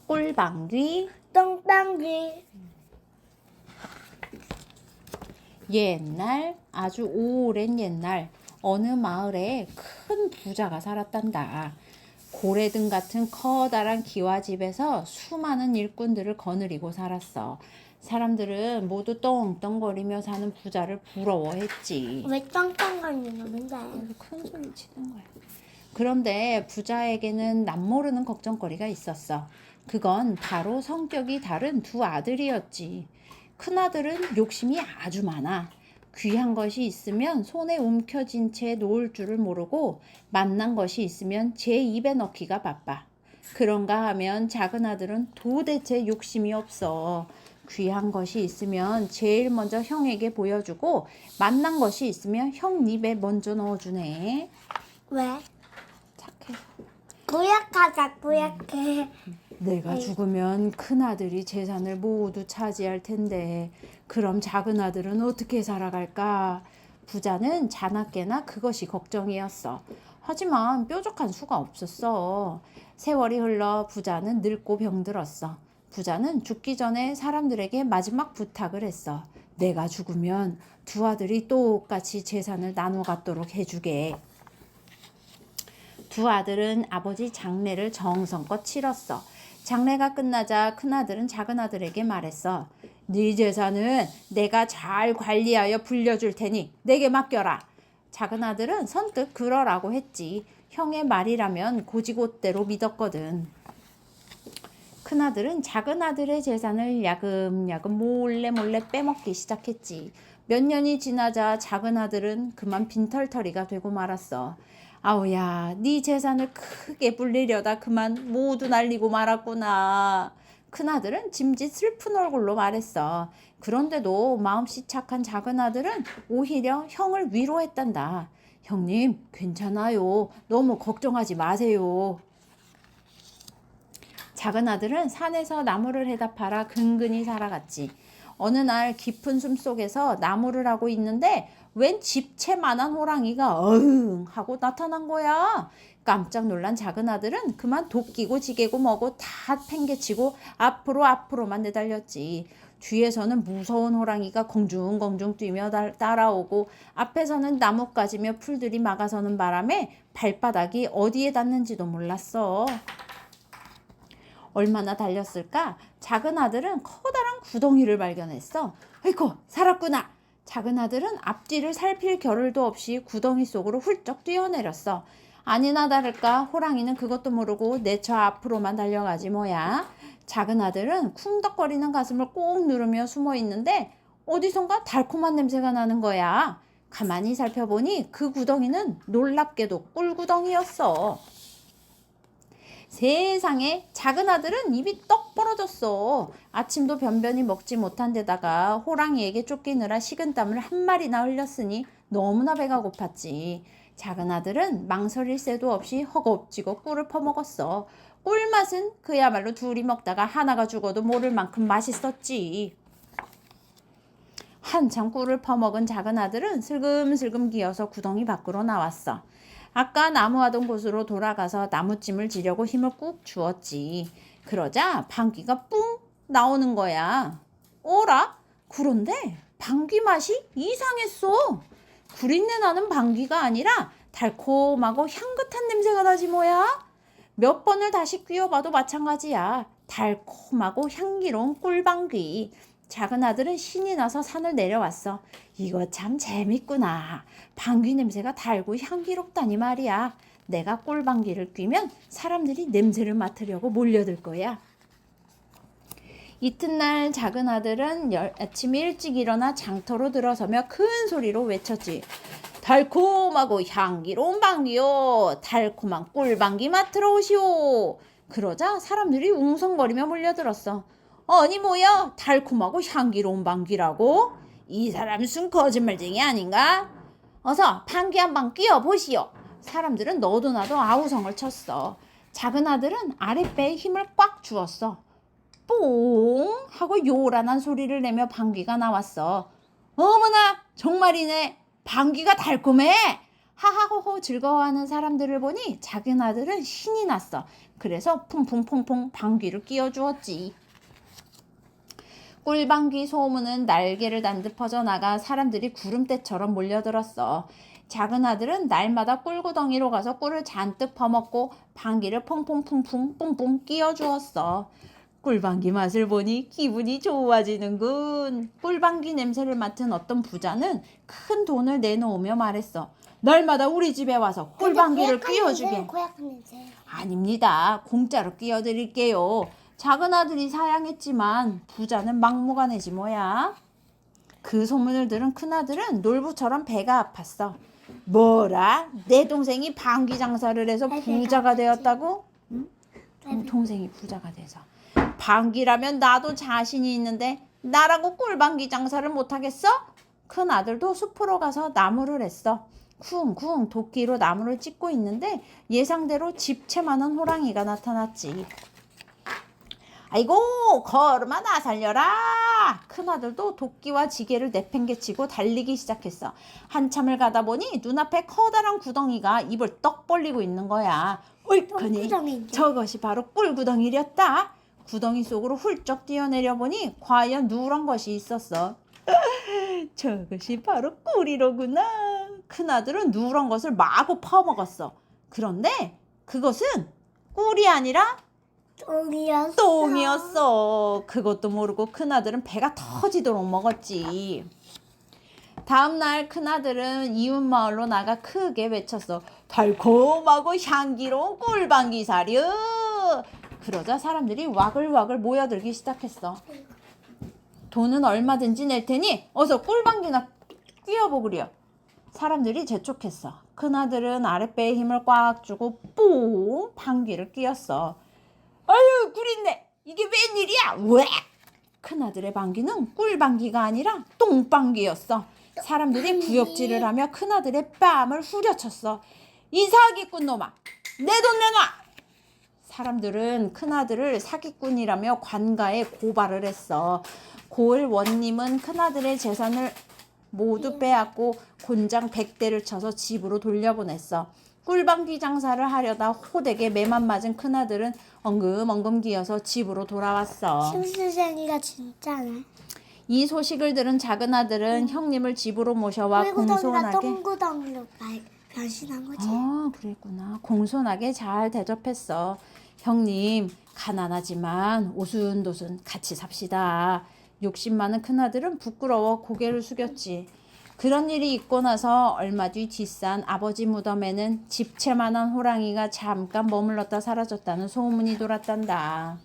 꿀방귀. 똥방귀. 옛날, 아주 오랜 옛날 어느 마을에 큰 부자가 살았단다. 고래등 같은 커다란 기와집에서 수많은 일꾼들을 거느리고 살았어. 사람들은 모두 떵떵거리며 사는 부자를 부러워했지. 왜 똥똥거리는데? 큰 소리 치는 거야. 그런데 부자에게는 남모르는 걱정거리가 있었어. 그건 바로 성격이 다른 두 아들이었지. 큰아들은 욕심이 아주 많아. 귀한 것이 있으면 손에 움켜쥔 채 놓을 줄을 모르고 맛난 것이 있으면 제 입에 넣기가 바빠. 그런가 하면 작은 아들은 도대체 욕심이 없어. 귀한 것이 있으면 제일 먼저 형에게 보여주고 맛난 것이 있으면 형 입에 먼저 넣어주네. 왜? 착해. 구약하자, 구약해. 내가 죽으면 큰아들이 재산을 모두 차지할 텐데 그럼 작은 아들은 어떻게 살아갈까? 부자는 자나깨나 그것이 걱정이었어. 하지만 뾰족한 수가 없었어. 세월이 흘러 부자는 늙고 병들었어. 부자는 죽기 전에 사람들에게 마지막 부탁을 했어. 내가 죽으면 두 아들이 똑같이 재산을 나눠 갖도록 해주게. 두 아들은 아버지 장례를 정성껏 치렀어. 장례가 끝나자 큰아들은 작은아들에게 말했어. 네 재산은 내가 잘 관리하여 불려줄 테니 내게 맡겨라. 작은아들은 선뜻 그러라고 했지. 형의 말이라면 고지곳대로 믿었거든. 큰아들은 작은아들의 재산을 야금야금 몰래 빼먹기 시작했지. 몇 년이 지나자 작은아들은 그만 빈털터리가 되고 말았어. 아우야, 네 재산을 크게 불리려다 그만 모두 날리고 말았구나. 큰아들은 짐짓 슬픈 얼굴로 말했어. 그런데도 마음씨 착한 작은아들은 오히려 형을 위로했단다. 형님, 괜찮아요. 너무 걱정하지 마세요. 작은아들은 산에서 나무를 해다 팔아 근근히 살아갔지. 어느 날 깊은 숨속에서 나무를 하고 있는데 웬 집채만한 호랑이가 어흥 하고 나타난 거야. 깜짝 놀란 작은아들은 그만 도끼고 지게고 뭐고 다 팽개치고 앞으로만 내달렸지. 뒤에서는 무서운 호랑이가 공중공중 뛰며 따라오고 앞에서는 나뭇가지며 풀들이 막아서는 바람에 발바닥이 어디에 닿는지도 몰랐어. 얼마나 달렸을까? 작은 아들은 커다란 구덩이를 발견했어. 아이고, 살았구나. 작은 아들은 앞뒤를 살필 겨를도 없이 구덩이 속으로 훌쩍 뛰어내렸어. 아니나 다를까 호랑이는 그것도 모르고 내쳐 앞으로만 달려가지 뭐야. 작은 아들은 쿵덕거리는 가슴을 꼭 누르며 숨어 있는데 어디선가 달콤한 냄새가 나는 거야. 가만히 살펴보니 그 구덩이는 놀랍게도 꿀구덩이였어. 세상에, 작은 아들은 입이 떡 벌어졌어. 아침도 변변히 먹지 못한 데다가 호랑이에게 쫓기느라 식은땀을 한 마리나 흘렸으니 너무나 배가 고팠지. 작은 아들은 망설일 새도 없이 허겁지겁 꿀을 퍼먹었어. 꿀맛은 그야말로 둘이 먹다가 하나가 죽어도 모를 만큼 맛있었지. 한참 꿀을 퍼먹은 작은 아들은 슬금슬금 기어서 구덩이 밖으로 나왔어. 아까 나무하던 곳으로 돌아가서 나무찜을 지려고 힘을 꾹 주었지. 그러자 방귀가 뿡 나오는 거야. 어라? 그런데 방귀 맛이 이상했어. 구린내 나는 방귀가 아니라 달콤하고 향긋한 냄새가 나지 뭐야. 몇 번을 다시 뀌어봐도 마찬가지야. 달콤하고 향기로운 꿀방귀. 작은 아들은 신이 나서 산을 내려왔어. 이거 참 재밌구나. 방귀 냄새가 달고 향기롭다니 말이야. 내가 꿀방귀를 뀌면 사람들이 냄새를 맡으려고 몰려들 거야. 이튿날 작은 아들은 아침 일찍 일어나 장터로 들어서며 큰 소리로 외쳤지. 달콤하고 향기로운 방귀요. 달콤한 꿀방귀 맡으러 오시오. 그러자 사람들이 웅성거리며 몰려들었어. 아니 뭐야, 달콤하고 향기로운 방귀라고? 이 사람 순 거짓말쟁이 아닌가? 어서 방귀 한방 뀌어보시오. 사람들은 너도 나도 아우성을 쳤어. 작은 아들은 아랫배에 힘을 꽉 주었어. 뽕 하고 요란한 소리를 내며 방귀가 나왔어. 어머나, 정말이네. 방귀가 달콤해. 하하호호 즐거워하는 사람들을 보니 작은 아들은 신이 났어. 그래서 퐁퐁퐁퐁 방귀를 뀌어주었지. 꿀방귀 소문은 날개를 단 듯 퍼져나가 사람들이 구름대처럼 몰려들었어. 작은 아들은 날마다 꿀구덩이로 가서 꿀을 잔뜩 퍼먹고 방귀를 퐁퐁퐁퐁 뿡뿡 끼워주었어. 꿀방귀 맛을 보니 기분이 좋아지는군. 꿀방귀 냄새를 맡은 어떤 부자는 큰 돈을 내놓으며 말했어. 날마다 우리 집에 와서 꿀방귀를 끼워주게. 고약한 냄새. 아닙니다. 공짜로 끼워드릴게요. 작은 아들이 사양했지만 부자는 막무가내지 뭐야. 그 소문을 들은 큰아들은 놀부처럼 배가 아팠어. 뭐라? 내 동생이 방귀 장사를 해서 부자가 되었다고? 응? 동생이 부자가 돼서. 방귀라면 나도 자신이 있는데 나라고 꿀방귀 장사를 못하겠어? 큰아들도 숲으로 가서 나무를 했어. 쿵쿵 도끼로 나무를 찢고 있는데 예상대로 집채만한 호랑이가 나타났지. 아이고 걸음아 나 살려라. 큰아들도 도끼와 지게를 내팽개치고 달리기 시작했어. 한참을 가다 보니 눈앞에 커다란 구덩이가 입을 떡 벌리고 있는 거야. 옳거니 꿀구덩이인데? 저것이 바로 꿀구덩이였다. 구덩이 속으로 훌쩍 뛰어내려 보니 과연 누런 것이 있었어. 저것이 바로 꿀이로구나. 큰아들은 누런 것을 마구 퍼먹었어. 그런데 그것은 꿀이 아니라 똥이었어. 그것도 모르고 큰아들은 배가 터지도록 먹었지. 다음날 큰아들은 이웃 마을로 나가 크게 외쳤어. 달콤하고 향기로운 꿀방귀 사료. 그러자 사람들이 와글와글 모여들기 시작했어. 돈은 얼마든지 낼 테니 어서 꿀방귀나 끼워보구려. 사람들이 재촉했어. 큰아들은 아랫배에 힘을 꽉 주고 뽕 방귀를 끼웠어. 아유 꿀인데 이게 웬일이야? 왜? 큰아들의 방귀는 꿀방귀가 아니라 똥방귀였어. 사람들이 구역질을 하며 큰아들의 뺨을 후려쳤어. 이 사기꾼 놈아, 내 돈 내놔! 사람들은 큰아들을 사기꾼이라며 관가에 고발을 했어. 고을 원님은 큰아들의 재산을 모두 빼앗고 곤장 100대를 쳐서 집으로 돌려보냈어. 꿀방귀 장사를 하려다 호되게 매만 맞은 큰아들은 엉금엉금 기어서 집으로 돌아왔어. 심수생이가 진짜네. 이 소식을 들은 작은 아들은 형님을 집으로 모셔와 꿀구덩이가 공손하게 똥구덩이로 변신한 거지. 그랬구나. 공손하게 잘 대접했어. 형님, 가난하지만 오순도순 같이 삽시다. 욕심 많은 큰아들은 부끄러워 고개를 숙였지. 그런 일이 있고 나서 얼마 뒤 뒷산 아버지 무덤에는 집채만한 호랑이가 잠깐 머물렀다 사라졌다는 소문이 돌았단다.